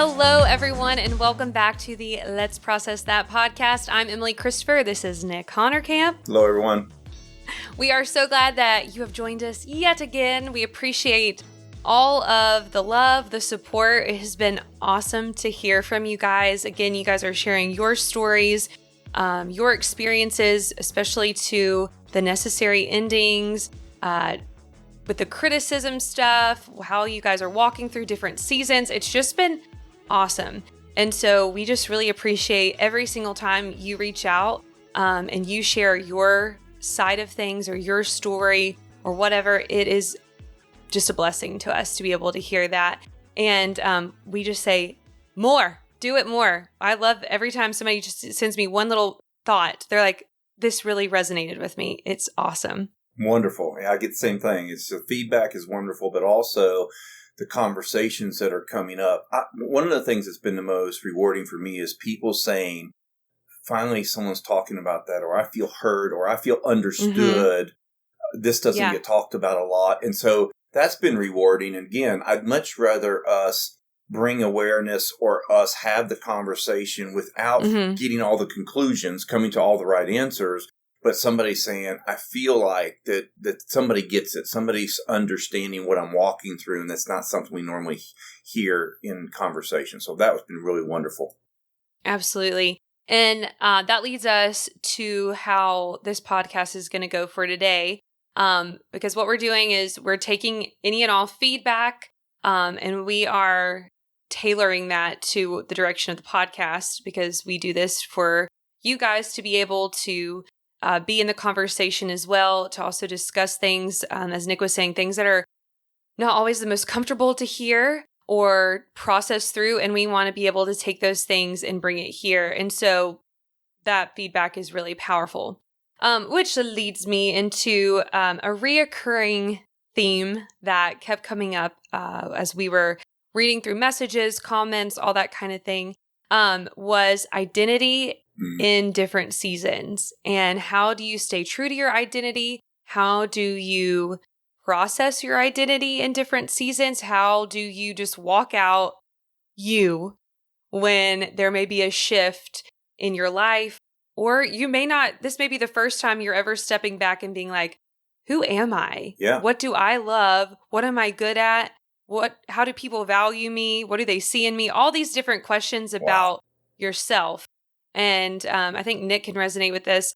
Hello, everyone, and welcome back to the Let's Process That podcast. I'm Emily Christopher. This is Nick Honorkamp. Hello, everyone. We are so glad that you have joined us yet again. We appreciate all of the love, the support. It has been awesome to hear from you guys. Again, you guys are sharing your stories, your experiences, especially to the necessary endings, with the criticism stuff, how you guys are walking through different seasons. It's just been awesome. And so we just really appreciate every single time you reach out and you share your side of things or your story or whatever. It is just a blessing to us to be able to hear that. And we just say, more, do it more. I love every time somebody just sends me one little thought. They're like, this really resonated with me. It's awesome. Wonderful. Yeah, I get the same thing. It's the feedback is wonderful, but also the conversations that are coming up. One of the things that's been the most rewarding for me is people saying, finally someone's talking about that, or I feel heard, or I feel understood. Mm-hmm. This doesn't get talked about a lot. And so that's been rewarding. And again, I'd much rather us bring awareness or us have the conversation without getting all the conclusions, coming to all the right answers. But somebody saying, I feel like that somebody gets it. Somebody's understanding what I'm walking through. And that's not something we normally hear in conversation. So that has been really wonderful. Absolutely. And that leads us to how this podcast is going to go for today. Because what we're doing is we're taking any and all feedback and we are tailoring that to the direction of the podcast, because we do this for you guys to be able to be in the conversation as well, to also discuss things, as Nick was saying, things that are not always the most comfortable to hear or process through. And we want to be able to take those things and bring it here. And so that feedback is really powerful, which leads me into a reoccurring theme that kept coming up as we were reading through messages, comments, all that kind of thing, was identity in different seasons. And how do you stay true to your identity? How do you process your identity in different seasons? How do you just walk out you when there may be a shift in your life? Or you may not, this may be the first time you're ever stepping back and being like, who am I? Yeah. What do I love? What am I good at? How do people value me? What do they see in me? All these different questions about yourself. And I think Nick can resonate with this.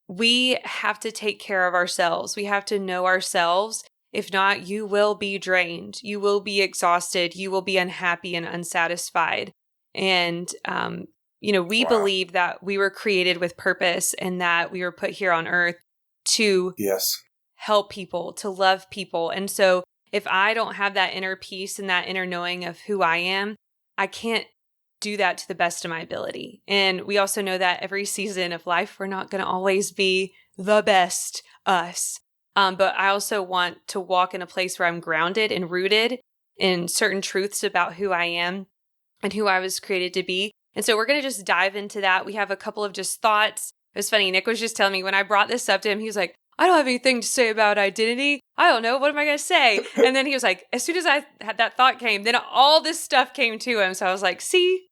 We have to take care of ourselves. We have to know ourselves. If not, you will be drained. You will be exhausted. You will be unhappy and unsatisfied. And, we believe that we were created with purpose and that we were put here on earth to help people, to love people. And so if I don't have that inner peace and that inner knowing of who I am, I can't do that to the best of my ability. And we also know that every season of life, we're not going to always be the best us. But I also want to walk in a place where I'm grounded and rooted in certain truths about who I am and who I was created to be. And so we're going to just dive into that. We have a couple of just thoughts. It was funny. Nick was just telling me when I brought this up to him, he was like, I don't have anything to say about identity. I don't know. What am I going to say? And then he was like, as soon as I had that thought came, then all this stuff came to him. So I was like, see,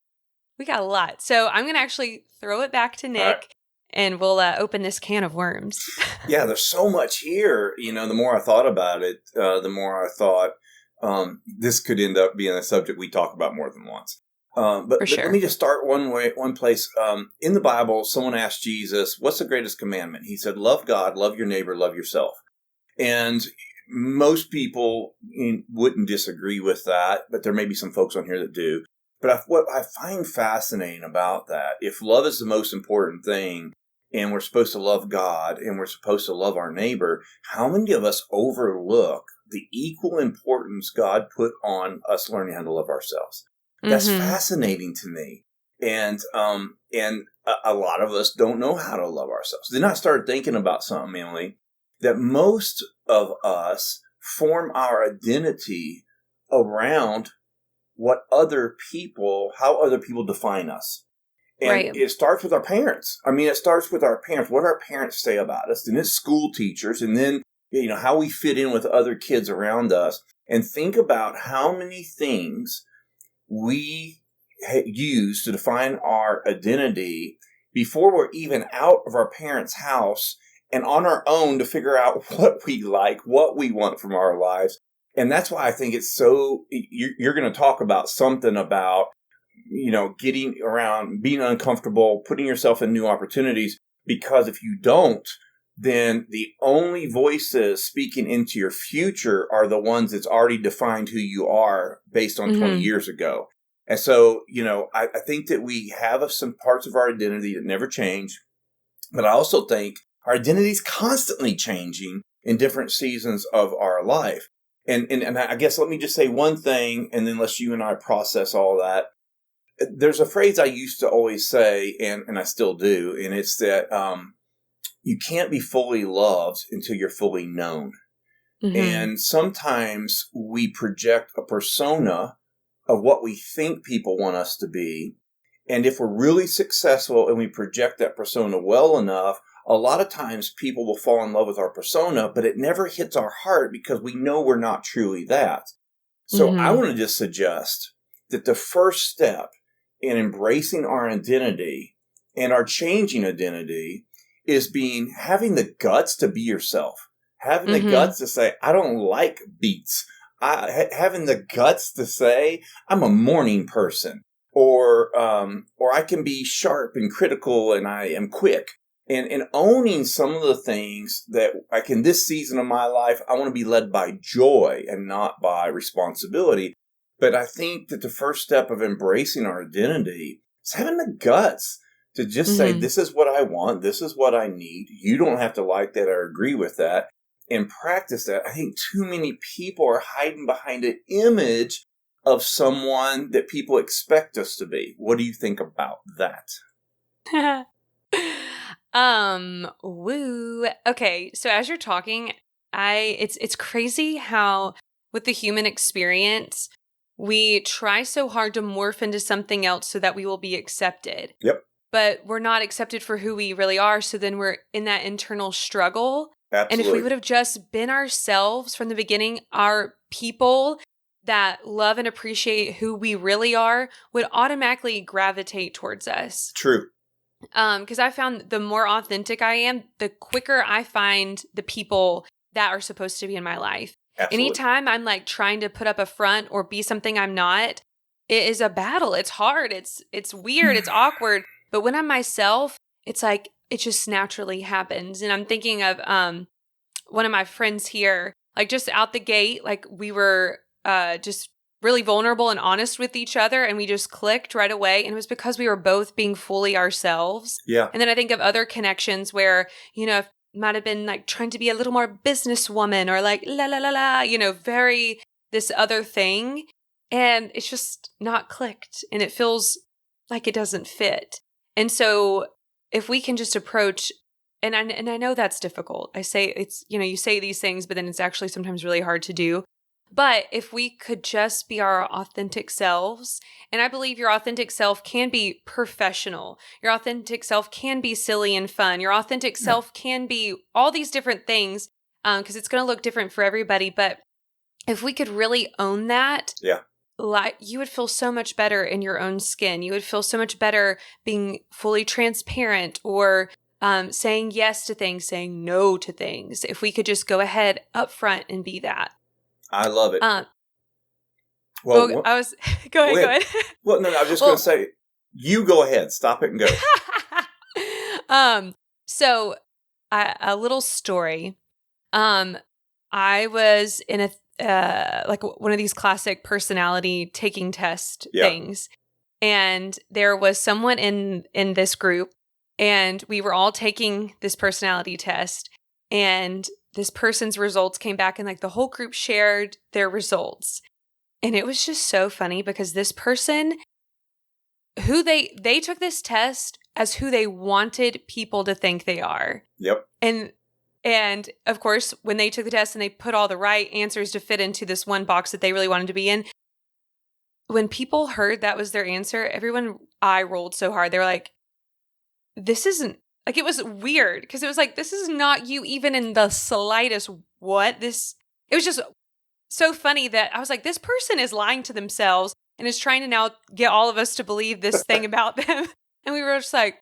we got a lot. So I'm going to actually throw it back to Nick and we'll open this can of worms. Yeah, there's so much here. You know, the more I thought about it, the more I thought this could end up being a subject we talk about more than once. But let me just start one place. In the Bible, someone asked Jesus, what's the greatest commandment? He said, love God, love your neighbor, love yourself. And most people wouldn't disagree with that, but there may be some folks on here that do. But what I find fascinating about that, if love is the most important thing, and we're supposed to love God, and we're supposed to love our neighbor, how many of us overlook the equal importance God put on us learning how to love ourselves? That's fascinating to me. And a lot of us don't know how to love ourselves. Then I started thinking about something, Emily, that most of us form our identity around how other people define us. And it starts with our parents. I mean, it starts with our parents, what our parents say about us. Then it's school teachers, and then, how we fit in with other kids around us. And think about how many things we use to define our identity before we're even out of our parents' house and on our own to figure out what we like, what we want from our lives. And that's why I think it's so, you're going to talk about something about, getting around, being uncomfortable, putting yourself in new opportunities, because if you don't, then the only voices speaking into your future are the ones that's already defined who you are based on 20 years ago. And so, I think that we have some parts of our identity that never change, but I also think our identity is constantly changing in different seasons of our life. And I guess let me just say one thing, and then let's you and I process all that. There's a phrase I used to always say, and I still do, and it's that you can't be fully loved until you're fully known. And sometimes we project a persona of what we think people want us to be. And if we're really successful and we project that persona well enough, a lot of times people will fall in love with our persona, but it never hits our heart because we know we're not truly that. So I want to just suggest that the first step in embracing our identity and our changing identity is having the guts to be yourself, having the guts to say, I don't like beets. Having the guts to say, I'm a morning person, or I can be sharp and critical and I am quick. And owning some of the things that in this season of my life, I want to be led by joy and not by responsibility. But I think that the first step of embracing our identity is having the guts to just say, this is what I want. This is what I need. You don't have to like that or agree with that, and practice that. I think too many people are hiding behind an image of someone that people expect us to be. What do you think about that? Woo. Okay, so as you're talking, it's crazy how with the human experience, we try so hard to morph into something else so that we will be accepted. Yep. But we're not accepted for who we really are, so then we're in that internal struggle. Absolutely. And if we would have just been ourselves from the beginning, our people that love and appreciate who we really are would automatically gravitate towards us. True. Because I found the more authentic I am, the quicker I find the people that are supposed to be in my life. Absolutely. Anytime I'm like trying to put up a front or be something I'm not, it is a battle. It's hard. It's weird. It's awkward. But when I'm myself, it's like it just naturally happens. And I'm thinking of one of my friends here, like just out the gate, like we were just really vulnerable and honest with each other, and we just clicked right away. And it was because we were both being fully ourselves. Yeah. And then I think of other connections where, it might have been like trying to be a little more businesswoman or like la la la la, very this other thing. And it's just not clicked, and it feels like it doesn't fit. And so if we can just approach, and I know that's difficult. I say it's, you say these things, but then it's actually sometimes really hard to do. But if we could just be our authentic selves, and I believe your authentic self can be professional. Your authentic self can be silly and fun. Your authentic self can be all these different things, because it's going to look different for everybody. But if we could really own that, you would feel so much better in your own skin. You would feel so much better being fully transparent or saying yes to things, saying no to things. If we could just go ahead up front and be that. I love it. I was go ahead. Well, no, I was just going to say, you go ahead, stop it and go. So a little story. I was in a like one of these classic personality taking test things, and there was someone in this group, and we were all taking this personality test, and this person's results came back, and like the whole group shared their results. And it was just so funny because this person, who they took this test as who they wanted people to think they are. Yep. And of course, when they took the test and they put all the right answers to fit into this one box that they really wanted to be in, when people heard that was their answer, everyone eye rolled so hard. They were like, this isn't, like, it was weird because it was like, this is not you even in the slightest. It was just so funny that I was like, this person is lying to themselves. and is trying to now get all of us to believe this thing about them. And we were just like,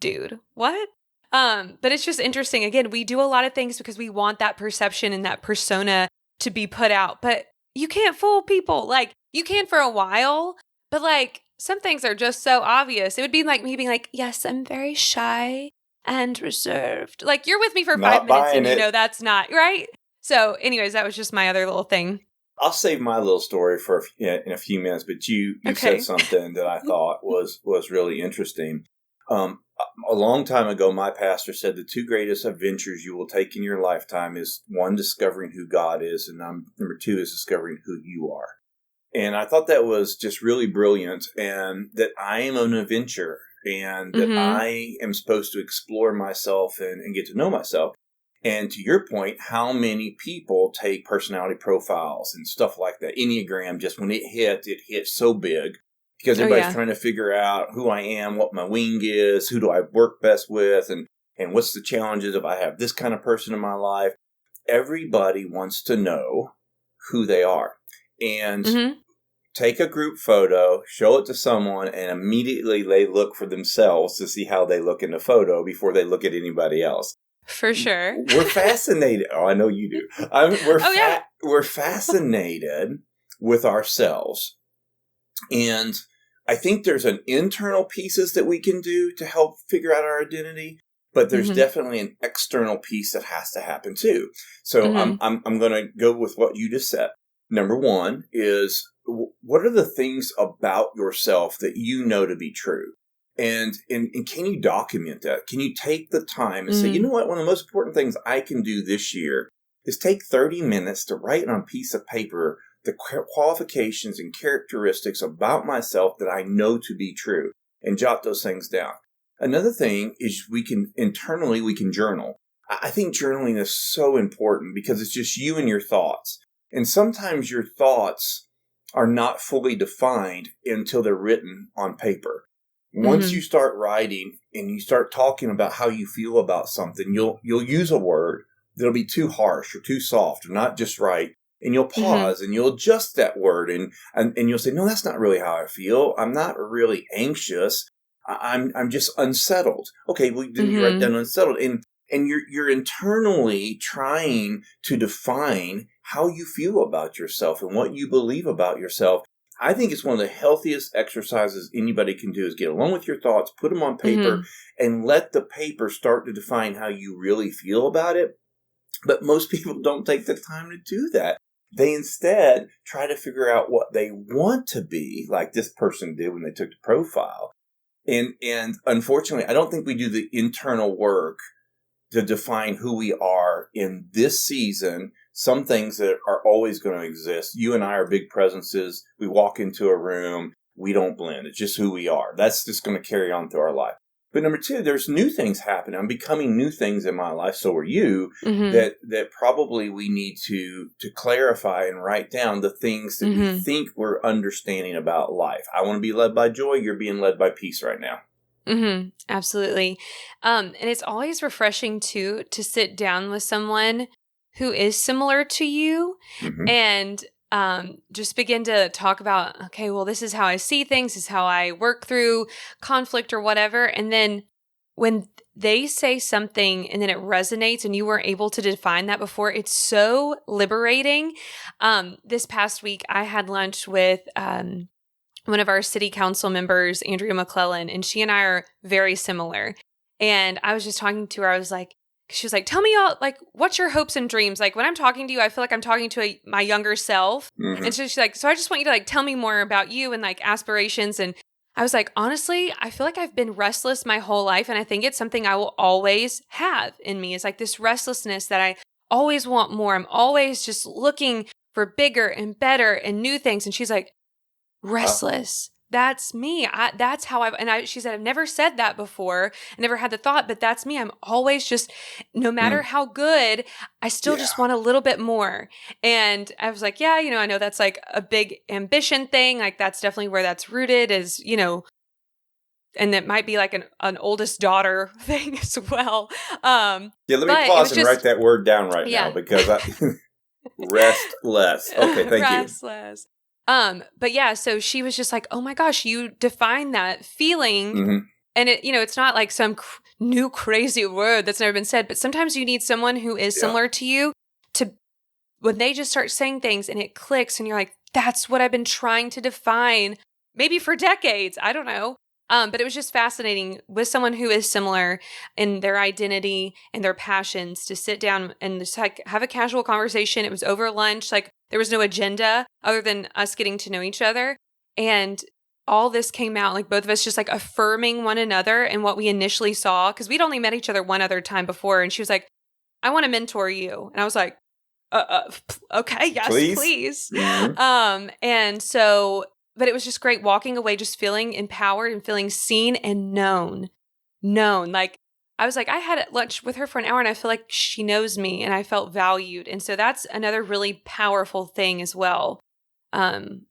dude, what? But it's just interesting. Again, we do a lot of things because we want that perception and that persona to be put out. But you can't fool people. Like, you can for a while, but like some things are just so obvious. It would be like me being like, yes, I'm very shy and reserved. Like, you're with me for Not 5 minutes and you buying it. know that's not right. So anyways, that was just my other little thing. I'll save my little story for in a few minutes, but you Okay. said something that I thought was really interesting. A long time ago, my pastor said the two greatest adventures you will take in your lifetime is one, discovering who God is, and number two is discovering who you are. And I thought that was just really brilliant, and that I am an adventure, and that I am supposed to explore myself and get to know myself. And to your point, how many people take personality profiles and stuff like that? Enneagram, just when it hits so big because everybody's trying to figure out who I am, what my wing is, who do I work best with, and what's the challenges if I have this kind of person in my life. Everybody wants to know who they are. And take a group photo, show it to someone, and immediately they look for themselves to see how they look in the photo before they look at anybody else. For sure. We're fascinated. Oh, I know you do. We're fascinated with ourselves. And I think there's an internal pieces that we can do to help figure out our identity, but there's definitely an external piece that has to happen too. So I'm going to go with what you just said. Number one is, what are the things about yourself that you know to be true? And can you document that? Can you take the time and say, you know what, one of the most important things I can do this year is take 30 minutes to write on a piece of paper the qualifications and characteristics about myself that I know to be true, and jot those things down. Another thing is we can journal. I think journaling is so important because it's just you and your thoughts. And sometimes your thoughts are not fully defined until they're written on paper. Once you start writing and you start talking about how you feel about something, you'll use a word that'll be too harsh or too soft or not just right. And you'll pause and you'll adjust that word and you'll say, no, that's not really how I feel. I'm not really anxious. I'm just unsettled. Okay, well, then you write down unsettled. And you're internally trying to define how you feel about yourself and what you believe about yourself. I think it's one of the healthiest exercises anybody can do is get along with your thoughts, put them on paper, and let the paper start to define how you really feel about it. But most people don't take the time to do that. They instead try to figure out what they want to be, like this person did when they took the profile. And unfortunately, I don't think we do the internal work to define who we are in this season. Some things that are always going to exist. You and I are big presences. We walk into a room. We don't blend. It's just who we are. That's just going to carry on through our life. But number two, there's new things happening. I'm becoming new things in my life. So are you. That probably we need to clarify and write down the things that we think we're understanding about life. I want to be led by joy. You're being led by peace right now. Absolutely. And it's always refreshing too to sit down with someone who is similar to you and just begin to talk about, okay, well, this is how I see things, this is how I work through conflict or whatever. And then when they say something and then it resonates and you weren't able to define that before, it's so liberating. This past week, I had lunch with one of our city council members, Andrea McClellan, and she and I are very similar. And I was just talking to her. I was like, she was like, tell me all, like, what's your hopes and dreams? Like, when I'm talking to you, I feel like I'm talking to my younger self. And so she's like, so I just want you to like, tell me more about you and like aspirations. And I was like, honestly, I feel like I've been restless my whole life. And I think it's something I will always have in me. It's like this restlessness that I always want more. I'm always just looking for bigger and better and new things. And she's like, restless. That's me. That's how she said, I've never said that before. I never had the thought, but that's me. I'm always just, no matter how good, I still just want a little bit more. And I was like, yeah, I know that's like a big ambition thing. Like that's definitely where that's rooted is, and it might be like an oldest daughter thing as well. Let me pause and write that word down now because restless. Okay, thank you. Restless. But yeah, so she was just like, oh my gosh, you define that feeling. Mm-hmm. And it's not like some new crazy word that's never been said, but sometimes you need someone who is Yeah. similar to you to, when they just start saying things and it clicks and you're like, that's what I've been trying to define maybe for decades. I don't know. But it was just fascinating with someone who is similar in their identity and their passions to sit down and just like have a casual conversation. It was over lunch. Like there was no agenda other than us getting to know each other. And all this came out like both of us just like affirming one another and what we initially saw. Cause we'd only met each other one other time before. And she was like, I want to mentor you. And I was like, okay, yes, please. Mm-hmm. And so, but it was just great walking away, just feeling empowered and feeling seen and known. Like, I was like, I had lunch with her for an hour and I feel like she knows me and I felt valued. And so that's another really powerful thing as well,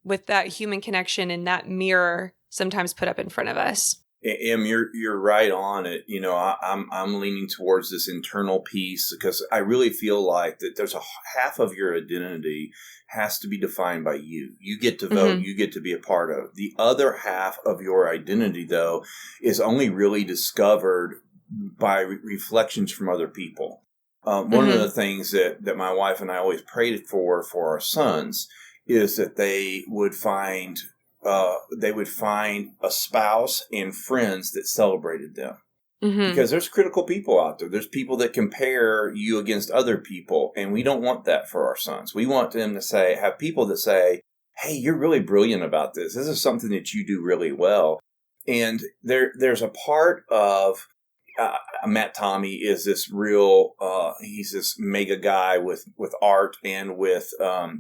with that human connection and that mirror sometimes put up in front of us. Em, you're right on it. I'm leaning towards this internal piece because I really feel like that there's a half of your identity has to be defined by you. You get to vote. Mm-hmm. You get to be a part of. The other half of your identity, though, is only really discovered by reflections from other people. One of the things that my wife and I always prayed for our sons is that they would find a spouse and friends that celebrated them. Mm-hmm. Because there's critical people out there. There's people that compare you against other people, and we don't want that for our sons. We want them to have people that say, hey, you're really brilliant about this. This is something that you do really well. And there's a part of Matt Tommy is this real, he's this mega guy with art and with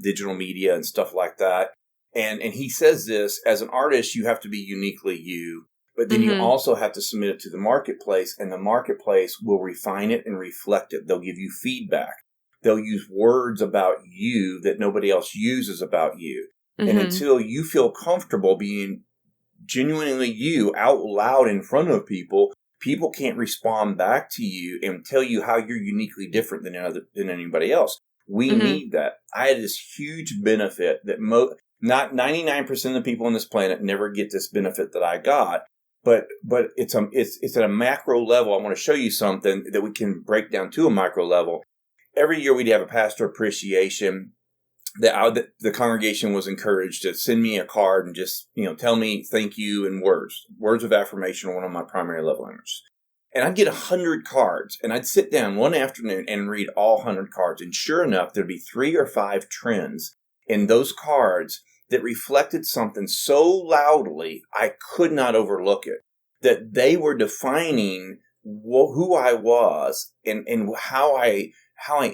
digital media and stuff like that. And he says this, as an artist, you have to be uniquely you, but then you also have to submit it to the marketplace, and the marketplace will refine it and reflect it. They'll give you feedback. They'll use words about you that nobody else uses about you. And until you feel comfortable being genuinely you out loud in front of people, people can't respond back to you and tell you how you're uniquely different than anybody else. We need that. I had this huge benefit that not 99% of the people on this planet never get this benefit that I got, but it's at a macro level. I want to show you something that we can break down to a micro level. Every year we'd have a pastor appreciation. The congregation was encouraged to send me a card and just tell me thank you in words of affirmation are one of my primary love languages. And I'd get 100 cards, and I'd sit down one afternoon and read all 100 cards. And sure enough, there'd be 3 or 5 trends in those cards that reflected something so loudly I could not overlook it. That they were defining who I was and how I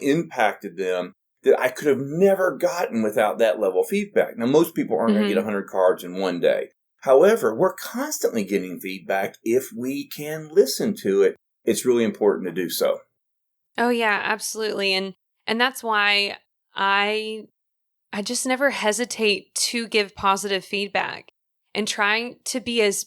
impacted them that I could have never gotten without that level of feedback. Now, most people aren't going to get 100 cards in one day. However, we're constantly getting feedback. If we can listen to it, it's really important to do so. Oh yeah, absolutely. And that's why I just never hesitate to give positive feedback and trying to be as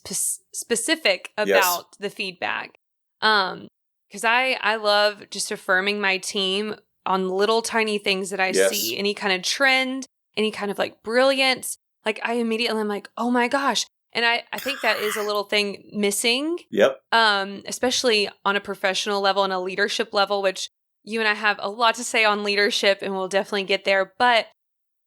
specific about the feedback. Because I love just affirming my team on little tiny things that I see, any kind of trend, any kind of like brilliance. Like I immediately am like, oh my gosh. And I think that is a little thing missing. Yep. Especially on a professional level and a leadership level, which you and I have a lot to say on leadership and we'll definitely get there. But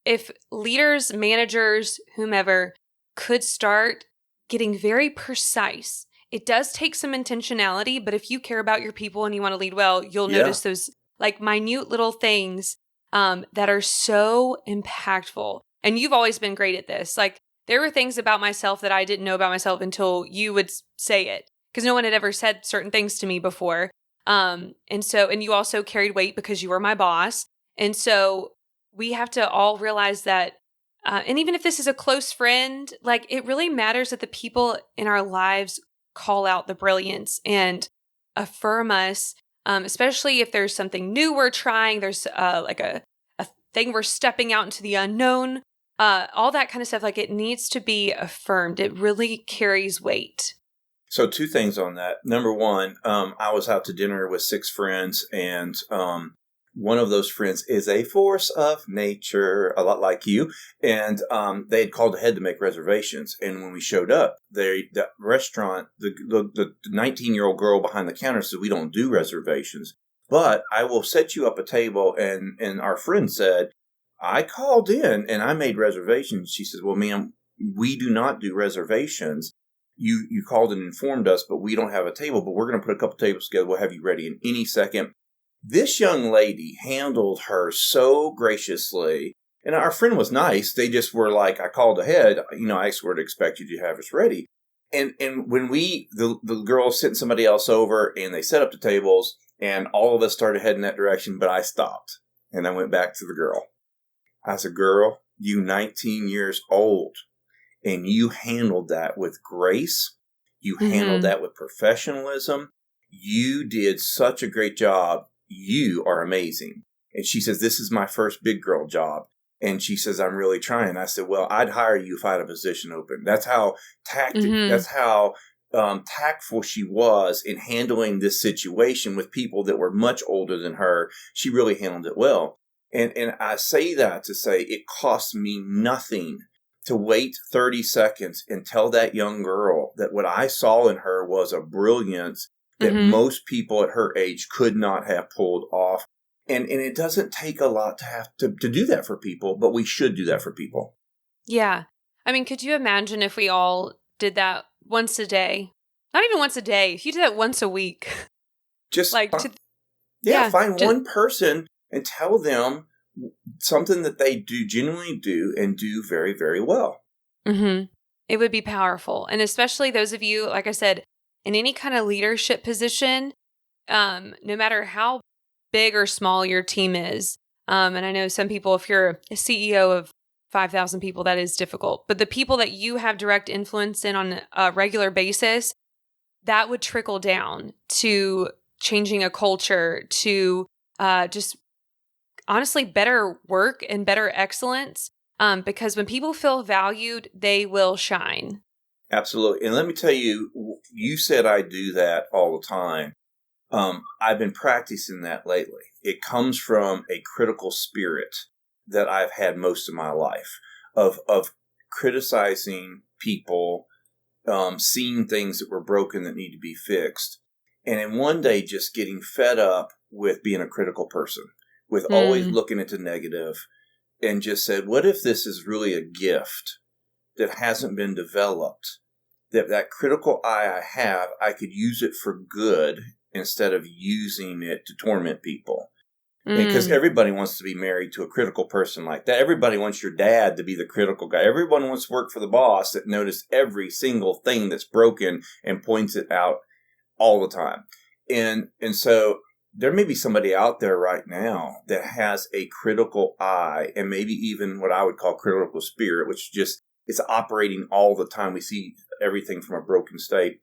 if leaders, managers, whomever could start getting very precise, it does take some intentionality, but if you care about your people and you want to lead well, you'll notice those like minute little things that are so impactful. And you've always been great at this. Like there were things about myself that I didn't know about myself until you would say it because no one had ever said certain things to me before. And you also carried weight because you were my boss. And so we have to all realize that, and even if this is a close friend, like it really matters that the people in our lives call out the brilliance and affirm us, especially if there's something new we're trying, there's like a thing we're stepping out into the unknown, all that kind of stuff. Like it needs to be affirmed. It really carries weight. So 2 things on that. Number one, I was out to dinner with 6 friends and one of those friends is a force of nature, a lot like you. And they had called ahead to make reservations. And when we showed up, the restaurant, the 19-year-old girl behind the counter said, we don't do reservations, but I will set you up a table. And our friend said, I called in and I made reservations. She says, well, ma'am, we do not do reservations. You called and informed us, but we don't have a table, but we're going to put a couple tables together. We'll have you ready in any second. This young lady handled her so graciously. And our friend was nice. They just were like, I called ahead. I sort of expect you to have us ready. And when the girls sent somebody else over and they set up the tables and all of us started heading that direction, but I stopped and I went back to the girl. I said, girl, you 19 years old. And you handled that with grace. You handled that with professionalism. You did such a great job. You are amazing. And she says, this is my first big girl job. And she says, I'm really trying. I said, well, I'd hire you if I had a position open. That's how tactful she was in handling this situation with people that were much older than her. She really handled it well. And I say that to say it cost me nothing to wait 30 seconds and tell that young girl that what I saw in her was a brilliance that most people at her age could not have pulled off. And it doesn't take a lot to have to do that for people, but we should do that for people. Yeah. I mean, could you imagine if we all did that once a day? Not even once a day. If you did that once a week. Just like find one person and tell them something that they do genuinely do and do very, very well. It would be powerful. And especially those of you, like I said, in any kind of leadership position, no matter how big or small your team is. And I know some people, if you're a CEO of 5,000 people, that is difficult. But the people that you have direct influence in on a regular basis, that would trickle down to changing a culture, to just honestly better work and better excellence, because when people feel valued, they will shine. Absolutely. And let me tell you, you said I do that all the time. I've been practicing that lately. It comes from a critical spirit that I've had most of my life of criticizing people, seeing things that were broken that need to be fixed. And in one day, just getting fed up with being a critical person, with always looking at the negative, and just said, what if this is really a gift that hasn't been developed? That critical eye I have, I could use it for good instead of using it to torment people. Because everybody wants to be married to a critical person like that. Everybody wants your dad to be the critical guy. Everyone wants to work for the boss that notices every single thing that's broken and points it out all the time. And so there may be somebody out there right now that has a critical eye and maybe even what I would call critical spirit, which just is operating all the time. We see everything from a broken state.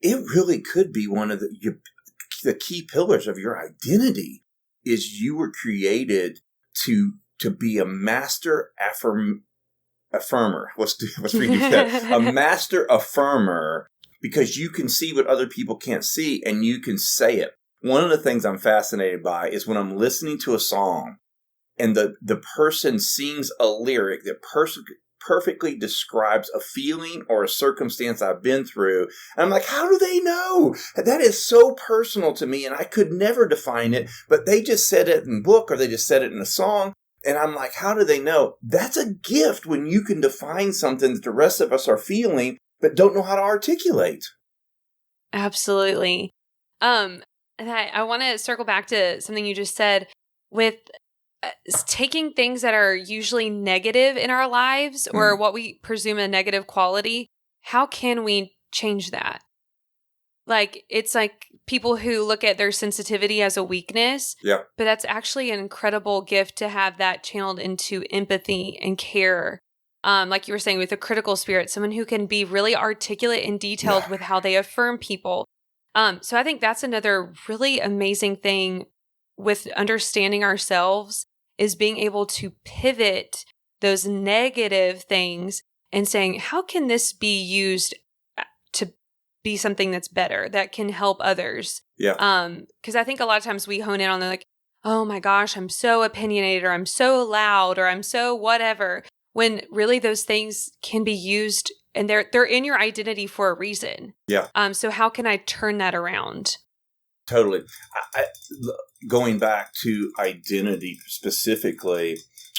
It really could be one of the key pillars of your identity is you were created to be a master affirmer. Let's read that. A master affirmer, because you can see what other people can't see and you can say it. One of the things I'm fascinated by is when I'm listening to a song and the person sings a lyric that perfectly describes a feeling or a circumstance I've been through. And I'm like, how do they know? That is so personal to me and I could never define it, but they just said it in a book or they just said it in a song. And I'm like, how do they know? That's a gift when you can define something that the rest of us are feeling, but don't know how to articulate. Absolutely. And I want to circle back to something you just said with taking things that are usually negative in our lives or what we presume a negative quality. How can we change that? Like, it's like people who look at their sensitivity as a weakness, but that's actually an incredible gift to have that channeled into empathy and care. Like you were saying, with a critical spirit, someone who can be really articulate and detailed with how they affirm people. So I think that's another really amazing thing with understanding ourselves is being able to pivot those negative things and saying, how can this be used to be something that's better, that can help others? Yeah. Because I think a lot of times we hone in on like, oh my gosh, I'm so opinionated, or I'm so loud, or I'm so whatever, when really those things can be used and they're in your identity for a reason. Yeah. So how can I turn that around? Totally. Going back to identity specifically,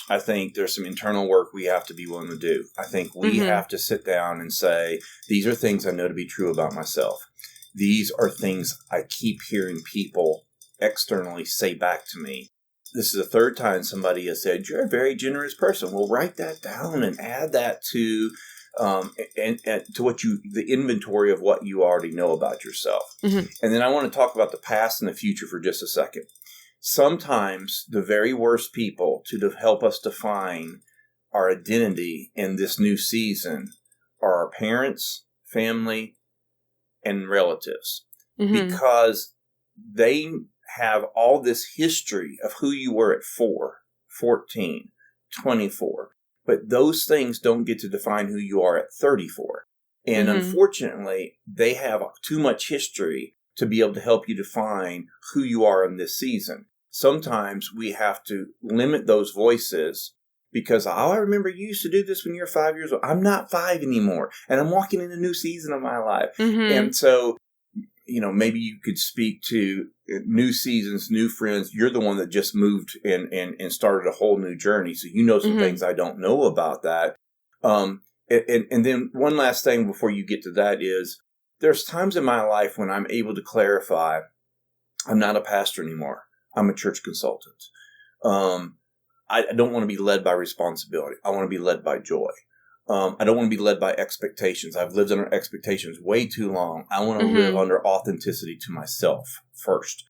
I think there's some internal work we have to be willing to do. I think we have to sit down and say, these are things I know to be true about myself. These are things I keep hearing people externally say back to me. This is the third time somebody has said, you're a very generous person. Well, write that down and add that to and to the inventory of what you already know about yourself. And then I want to talk about the past and the future for just a second. Sometimes the very worst people to help us define our identity in this new season are our parents, family, and relatives, because they have all this history of who you were at 4, 14, 24. But those things don't get to define who you are at 34. And unfortunately, they have too much history to be able to help you define who you are in this season. Sometimes we have to limit those voices because, I remember you used to do this when you're 5 years old. I'm not 5 anymore, and I'm walking in a new season of my life. And so, maybe you could speak to new seasons, new friends. You're the one that just moved and started a whole new journey. So you know some things I don't know about that. And then one last thing before you get to that is there's times in my life when I'm able to clarify, I'm not a pastor anymore. I'm a church consultant. I don't want to be led by responsibility. I want to be led by joy. I don't want to be led by expectations. I've lived under expectations way too long. I want to live under authenticity to myself first.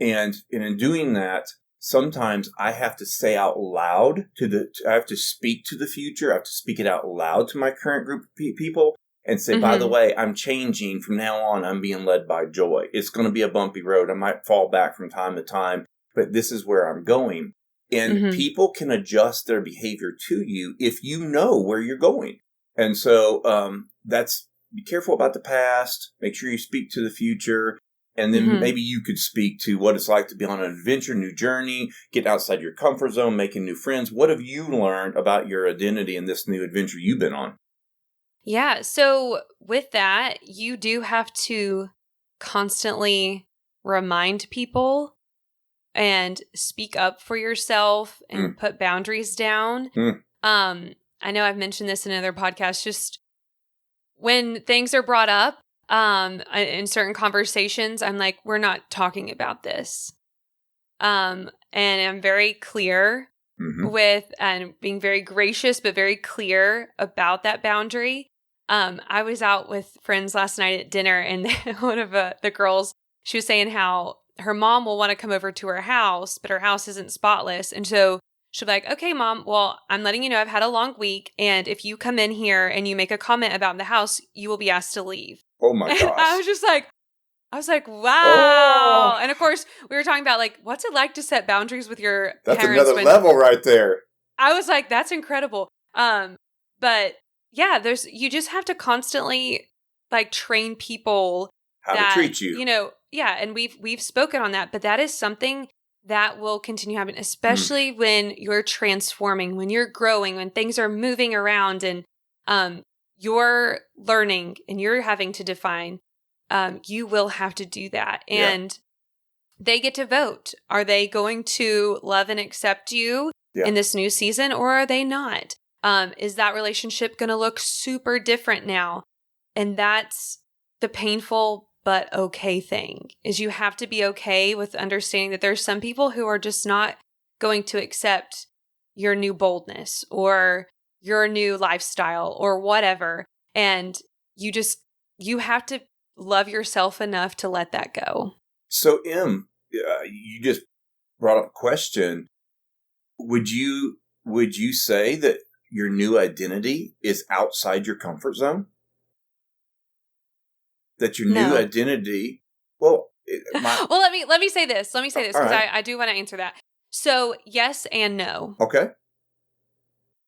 And in doing that, sometimes I have to say out loud I have to speak to the future. I have to speak it out loud to my current group of people and say, by the way, I'm changing from now on. I'm being led by joy. It's going to be a bumpy road. I might fall back from time to time, but this is where I'm going. And people can adjust their behavior to you if you know where you're going. And so be careful about the past. Make sure you speak to the future. And then maybe you could speak to what it's like to be on an adventure, new journey, get outside your comfort zone, making new friends. What have you learned about your identity in this new adventure you've been on? Yeah. So with that, you do have to constantly remind people and speak up for yourself and put boundaries down. I know I've mentioned this in other podcasts, just when things are brought up in certain conversations, I'm like, we're not talking about this. And I'm very clear with, and being very gracious, but very clear about that boundary. I was out with friends last night at dinner, and one of the girls, she was saying how her mom will want to come over to her house, but her house isn't spotless. And so she'll be like, okay, Mom, well, I'm letting you know I've had a long week. And if you come in here and you make a comment about the house, you will be asked to leave. Oh my gosh. I was like, wow. Oh. And of course, we were talking about like, what's it like to set boundaries with your parents? That's another level right there. I was like, that's incredible. But yeah, you just have to constantly like train people how to treat you. Yeah, and we've spoken on that, but that is something that will continue happening, especially when you're transforming, when you're growing, when things are moving around and you're learning and you're having to define, you will have to do that. And they get to vote. Are they going to love and accept you in this new season, or are they not? Is that relationship going to look super different now? And that's the painful but okay thing, is you have to be okay with understanding that there's some people who are just not going to accept your new boldness or your new lifestyle or whatever. And you have to love yourself enough to let that go. So, you just brought up a question. Would you say that your new identity is outside your comfort zone? That your new identity, well, let me say this. Let me say this because I do want to answer that. So yes and no. Okay.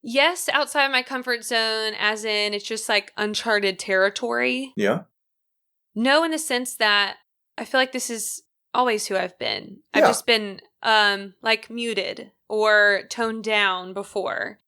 Yes, outside of my comfort zone, as in it's just like uncharted territory. Yeah. No, in the sense that I feel like this is always who I've been. Yeah. I've just been like muted or toned down before.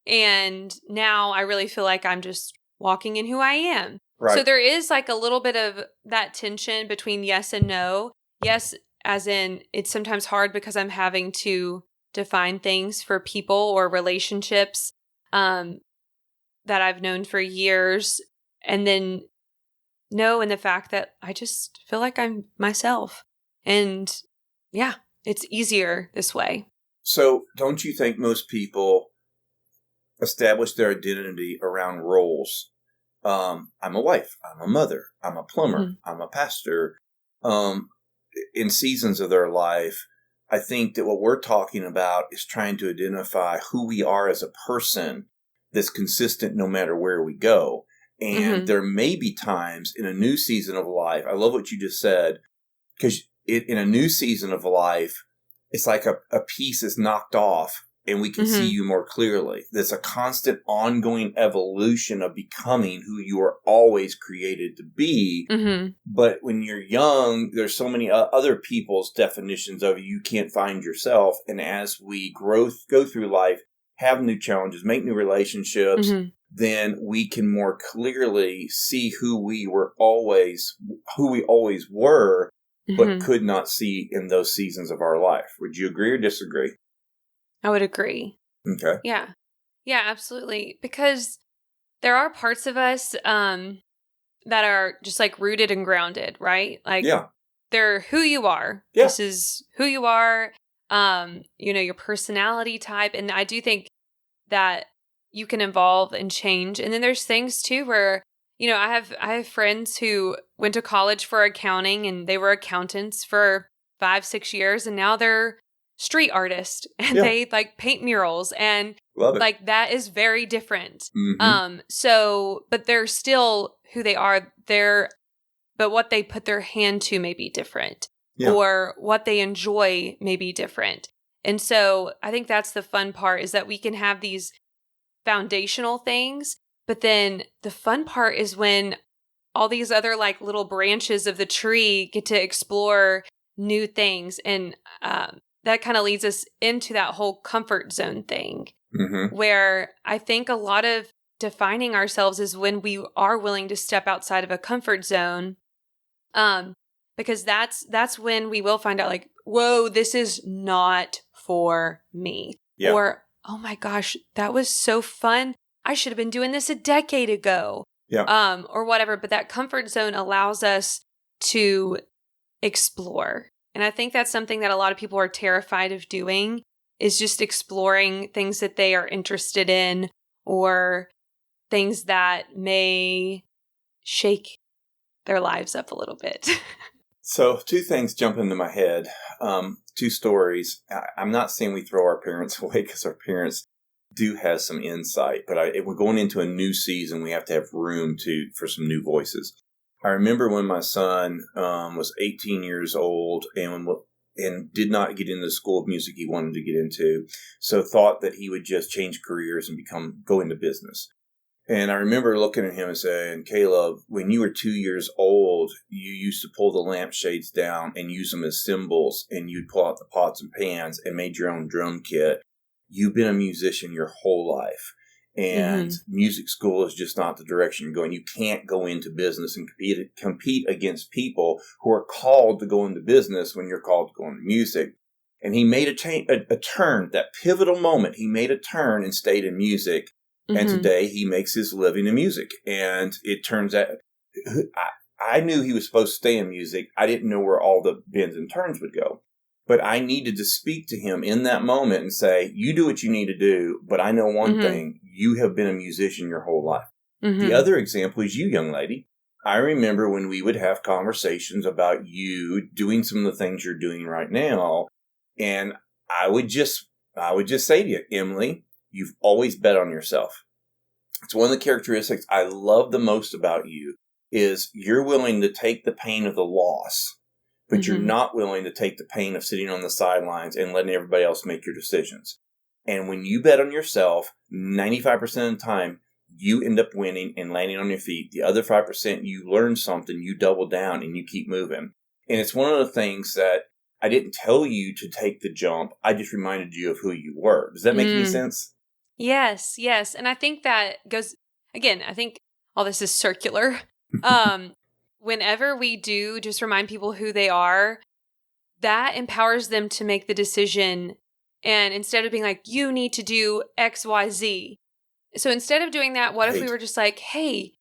And now I really feel like I'm just walking in who I am. Right. So there is like a little bit of that tension between yes and no. Yes, as in it's sometimes hard because I'm having to define things for people or relationships that I've known for years. And then no, in the fact that I just feel like I'm myself. And yeah, it's easier this way. So don't you think most people establish their identity around roles? I'm a wife, I'm a mother, I'm a plumber, Mm-hmm. I'm a pastor. In seasons of their life, I think that what we're talking about is trying to identify who we are as a person that's consistent no matter where we go. And there may be times in a new season of life, I love what you just said, because in a new season of life, it's like a piece is knocked off and we can see you more clearly. There's a constant ongoing evolution of becoming who you are always created to be. But when you're young, there's so many other people's definitions of you can't find yourself. And as we go through life, have new challenges, make new relationships, then we can more clearly see who we always were, but could not see in those seasons of our life. Would you agree or disagree? I would agree. Okay. Yeah. Yeah, absolutely. Because there are parts of us that are just like rooted and grounded, right? Like they're who you are. Yeah. This is who you are, your personality type. And I do think that you can evolve and change. And then there's things too where, I have friends who went to college for accounting and they were accountants for 5-6 years and now they're street artists and they like paint murals and like that is very different. But they're still who they are. But what they put their hand to may be different or what they enjoy may be different. And so I think that's the fun part is that we can have these foundational things, but then the fun part is when all these other like little branches of the tree get to explore new things. And that kind of leads us into that whole comfort zone thing where I think a lot of defining ourselves is when we are willing to step outside of a comfort zone. Because that's when we will find out like, whoa, this is not for me. Yeah. Or, oh my gosh, that was so fun. I should have been doing this a decade ago. Yeah. Or whatever. But that comfort zone allows us to explore. And I think that's something that a lot of people are terrified of doing is just exploring things that they are interested in or things that may shake their lives up a little bit. So 2 things jump into my head. 2 stories. I'm not saying we throw our parents away because our parents do have some insight, but if we're going into a new season, we have to have room for some new voices. I remember when my son was 18 years old and did not get into the school of music he wanted to get into, so thought that he would just change careers and go into business. And I remember looking at him and saying, Caleb, when you were 2 years old, you used to pull the lampshades down and use them as cymbals, and you'd pull out the pots and pans and made your own drum kit. You've been a musician your whole life. And music school is just not the direction you're going. You can't go into business and compete against people who are called to go into business when you're called to go into music. And he made a turn, that pivotal moment. He made a turn and stayed in music. And today he makes his living in music. And it turns out, I knew he was supposed to stay in music. I didn't know where all the bends and turns would go. But I needed to speak to him in that moment and say, you do what you need to do. But I know one thing, you have been a musician your whole life. The other example is you, young lady. I remember when we would have conversations about you doing some of the things you're doing right now. And I would just say to you, Emily, you've always bet on yourself. It's one of the characteristics I love the most about you is you're willing to take the pain of the loss, but you're not willing to take the pain of sitting on the sidelines and letting everybody else make your decisions. And when you bet on yourself, 95% of the time, you end up winning and landing on your feet. The other 5%, you learn something, you double down, and you keep moving. And it's one of the things that I didn't tell you to take the jump. I just reminded you of who you were. Does that make any sense? Yes, yes. And I think that goes, again, I think all this is circular. Whenever we do just remind people who they are, that empowers them to make the decision. And instead of being like, you need to do X, Y, Z. So instead of doing that, what if we were just like, hey,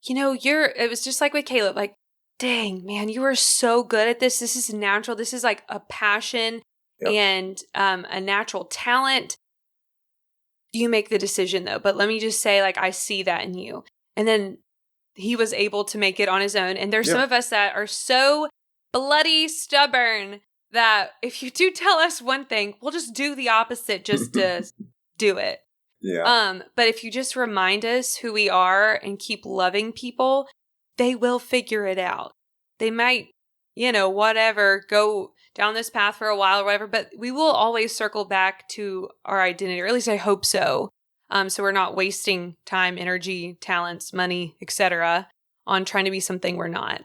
it was just like with Caleb, like, dang, man, you are so good at this. This is natural. This is like a passion and a natural talent. You make the decision though. But let me just say, like, I see that in you. And then he was able to make it on his own. And there's some of us that are so bloody stubborn that if you do tell us one thing, we'll just do the opposite just to do it. Yeah. But if you just remind us who we are and keep loving people, they will figure it out. They might, whatever, go down this path for a while or whatever, but we will always circle back to our identity, or at least I hope so. So we're not wasting time, energy, talents, money, etc. on trying to be something we're not.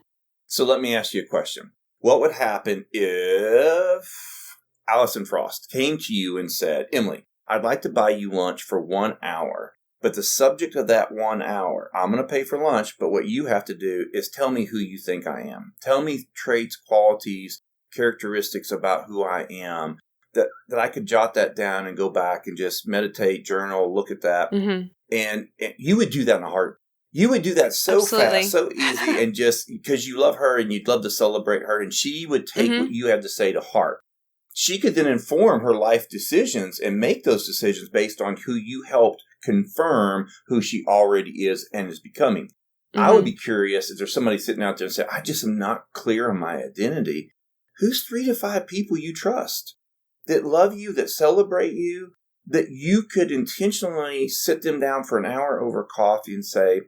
So let me ask you a question. What would happen if Allison Frost came to you and said, Emily, I'd like to buy you lunch for 1 hour, but the subject of that 1 hour, I'm going to pay for lunch, but what you have to do is tell me who you think I am. Tell me traits, qualities, characteristics about who I am, that I could jot that down and go back and just meditate, journal, look at that. Mm-hmm. And you would do that in a heart. You would do that so fast, so easy, and just because you love her and you'd love to celebrate her, and she would take what you have to say to heart. She could then inform her life decisions and make those decisions based on who you helped confirm who she already is and is becoming. Mm-hmm. I would be curious if there's somebody sitting out there and say, I just am not clear on my identity. Who's 3 to 5 people you trust that love you, that celebrate you, that you could intentionally sit them down for an hour over coffee and say,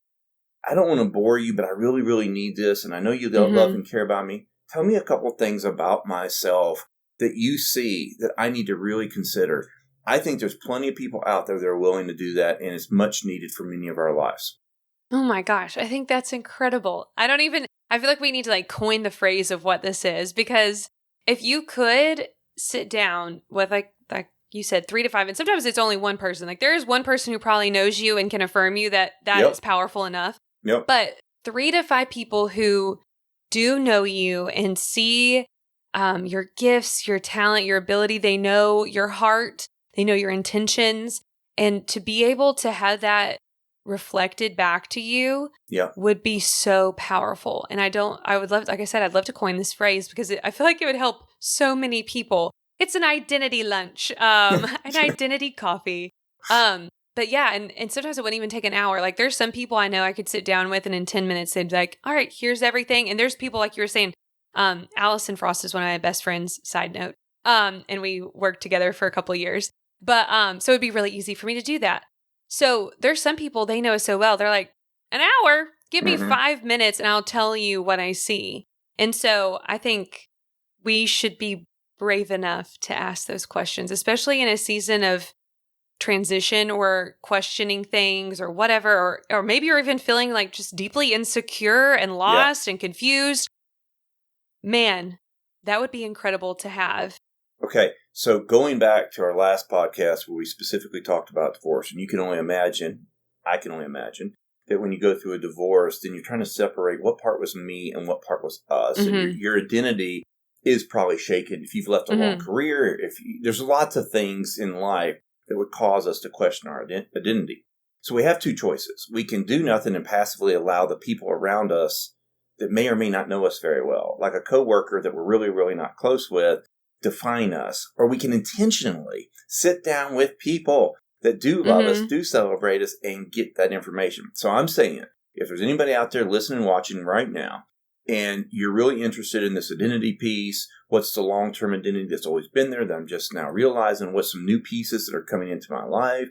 I don't want to bore you, but I really, really need this. And I know you love and care about me. Tell me a couple things about myself that you see that I need to really consider. I think there's plenty of people out there that are willing to do that, and it's much needed for many of our lives. Oh my gosh, I think that's incredible. I feel like we need to like coin the phrase of what this is, because if you could sit down with like you said, 3 to 5, and sometimes it's only one person. Like there is one person who probably knows you and can affirm you that is powerful enough. Yep. But 3 to 5 people who do know you and see your gifts, your talent, your ability. They know your heart. They know your intentions. And to be able to have that reflected back to you would be so powerful. And I would love, like I said, I'd love to coin this phrase because I feel like it would help so many people. It's an identity lunch, an identity coffee. But yeah, and sometimes it wouldn't even take an hour. Like there's some people I know I could sit down with and in 10 minutes they'd be like, all right, here's everything. And there's people like you were saying, Allison Frost is one of my best friends, side note. And we worked together for a couple of years. But so it'd be really easy for me to do that. So there's some people they know us so well. They're like, an hour, give me 5 minutes and I'll tell you what I see. And so I think we should be brave enough to ask those questions, especially in a season of transition or questioning things or whatever, or maybe you're even feeling like just deeply insecure and lost and confused. Man, that would be incredible to have. Okay, so going back to our last podcast where we specifically talked about divorce, and you can only imagine, I can only imagine, that when you go through a divorce, then you're trying to separate what part was me and what part was us. And your identity is probably shaken if you've left a long career. There's lots of things in life that would cause us to question our identity. So we have 2 choices. We can do nothing and passively allow the people around us that may or may not know us very well, like a coworker that we're really, really not close with, define us. Or we can intentionally sit down with people that do love us, do celebrate us, and get that information. So I'm saying, if there's anybody out there listening, watching right now, and you're really interested in this identity piece, what's the long-term identity that's always been there that I'm just now realizing, what's some new pieces that are coming into my life,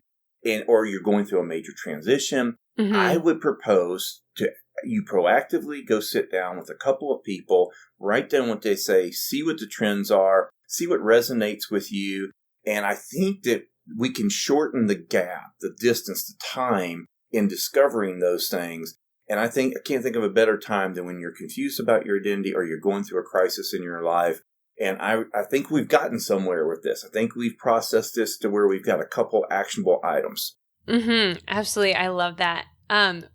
or you're going through a major transition, I would propose to you proactively go sit down with a couple of people, write down what they say, see what the trends are, see what resonates with you. And I think that we can shorten the gap, the distance, the time in discovering those things. And I can't think of a better time than when you're confused about your identity or you're going through a crisis in your life. And I think we've gotten somewhere with this. I think we've processed this to where we've got a couple actionable items. Absolutely. I love that.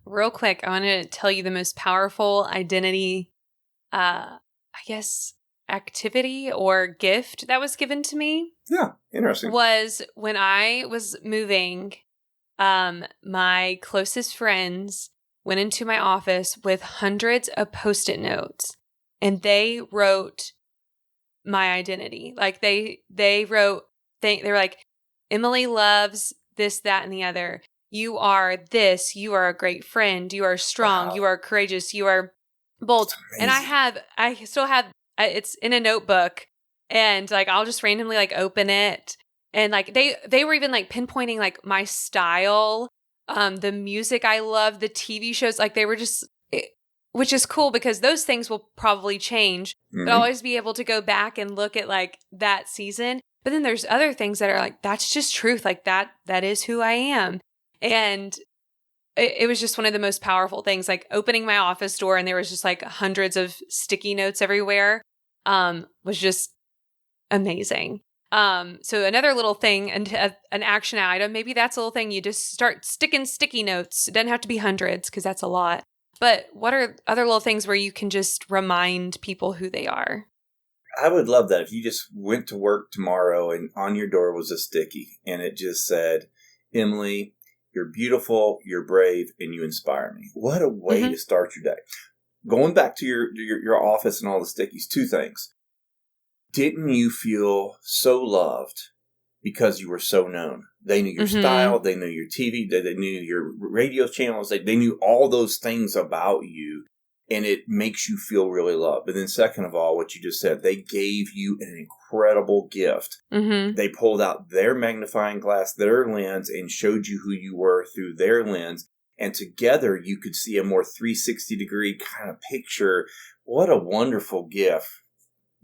Real quick, I want to tell you the most powerful identity, I guess, activity or gift that was given to me. Yeah, interesting. Was when I was moving, my closest friends went into my office with hundreds of Post-it notes, and they wrote my identity. Like they wrote, they were like, Emily loves this, that, and the other. You are this. You are a great friend. You are strong. Wow. You are courageous. You are bold. And I still have, it's in a notebook, and like, I'll just randomly like open it. And like, they were even like pinpointing like my style, the music I love, the TV shows, like they were just, which is cool because those things will probably change, but I'll always be able to go back and look at like that season. But then there's other things that are like, that's just truth. Like that is who I am. And it was just one of the most powerful things, like opening my office door and there was just like hundreds of sticky notes everywhere, was just amazing. So another little thing, and an action item, maybe that's a little thing. You just start sticking sticky notes. It doesn't have to be hundreds because that's a lot. But what are other little things where you can just remind people who they are? I would love that if you just went to work tomorrow and on your door was a sticky and it just said, Emily, you're beautiful, you're brave, and you inspire me. What a way to start your day. Going back to your office and all the stickies, two things. Didn't you feel so loved because you were so known? They knew your style, they knew your TV, they knew your radio channels, they knew all those things about you, and it makes you feel really loved. But then second of all, what you just said, they gave you an incredible gift. They pulled out their magnifying glass, their lens, and showed you who you were through their lens. And together you could see a more 360-degree kind of picture. What a wonderful gift.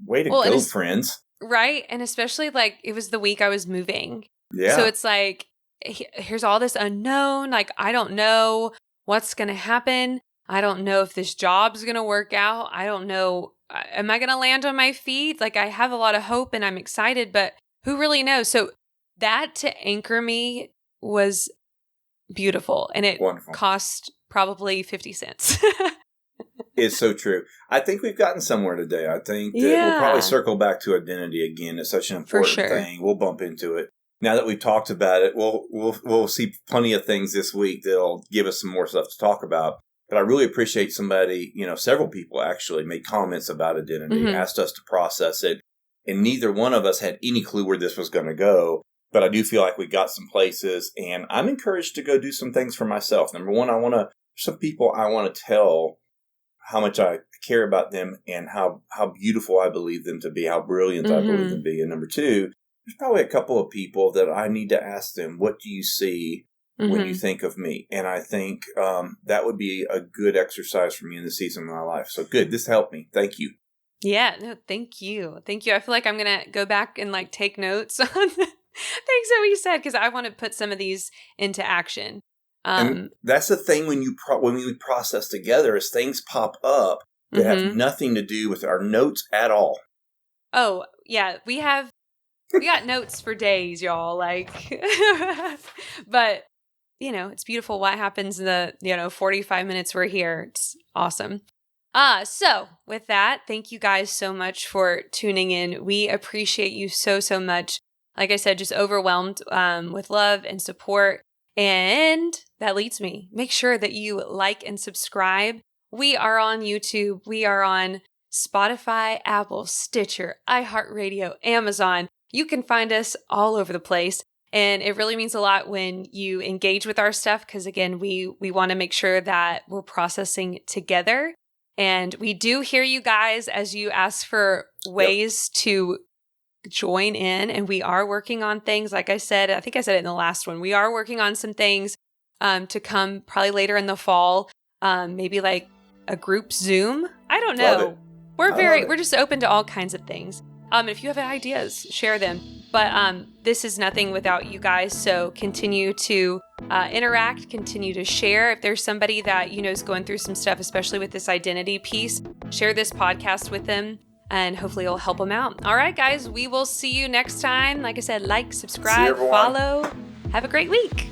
Way to go, friends. Right. And especially like it was the week I was moving. Yeah. So it's like, here's all this unknown. Like, I don't know what's going to happen. I don't know if this job's going to work out. I don't know. Am I going to land on my feet? Like, I have a lot of hope and I'm excited, but who really knows? So that to anchor me was beautiful. And it cost probably 50 cents. It's so true. I think we've gotten somewhere today. I think that we'll probably circle back to identity again. It's such an important thing. We'll bump into it. Now that we've talked about it, we'll see plenty of things this week that'll give us some more stuff to talk about. But I really appreciate somebody, several people actually made comments about identity, asked us to process it. And neither one of us had any clue where this was going to go. But I do feel like we got some places, and I'm encouraged to go do some things for myself. Number one, some people I want to tell how much I care about them and how beautiful I believe them to be, how brilliant I believe them to be. And number two, there's probably a couple of people that I need to ask them, what do you see when you think of me? And I think that would be a good exercise for me in this season of my life. So good. This helped me. Thank you. Yeah. No, thank you. Thank you. I feel like I'm going to go back and like take notes on the things that we said because I want to put some of these into action. And that's the thing when we process together is things pop up that have nothing to do with our notes at all. Oh, yeah. We got notes for days, y'all. Like, but it's beautiful what happens in the, 45 minutes we're here. It's awesome. So with that, thank you guys so much for tuning in. We appreciate you so, so much. Like I said, just overwhelmed with love and support. And that leads me. Make sure that you like and subscribe. We are on YouTube. We are on Spotify, Apple, Stitcher, iHeartRadio, Amazon. You can find us all over the place. And it really means a lot when you engage with our stuff because, again, we want to make sure that we're processing together. And we do hear you guys as you ask for ways to join in, and we are working on things. Like I said, I think I said it in the last one, we are working on some things to come probably later in the fall, maybe like a group Zoom. I don't know. We're just open to all kinds of things. If you have ideas, share them. But this is nothing without you guys. So continue to interact, continue to share. If there's somebody that you know is going through some stuff, especially with this identity piece, share this podcast with them, and hopefully it'll help them out. All right, guys, we will see you next time. Like I said, like, subscribe, follow. Have a great week.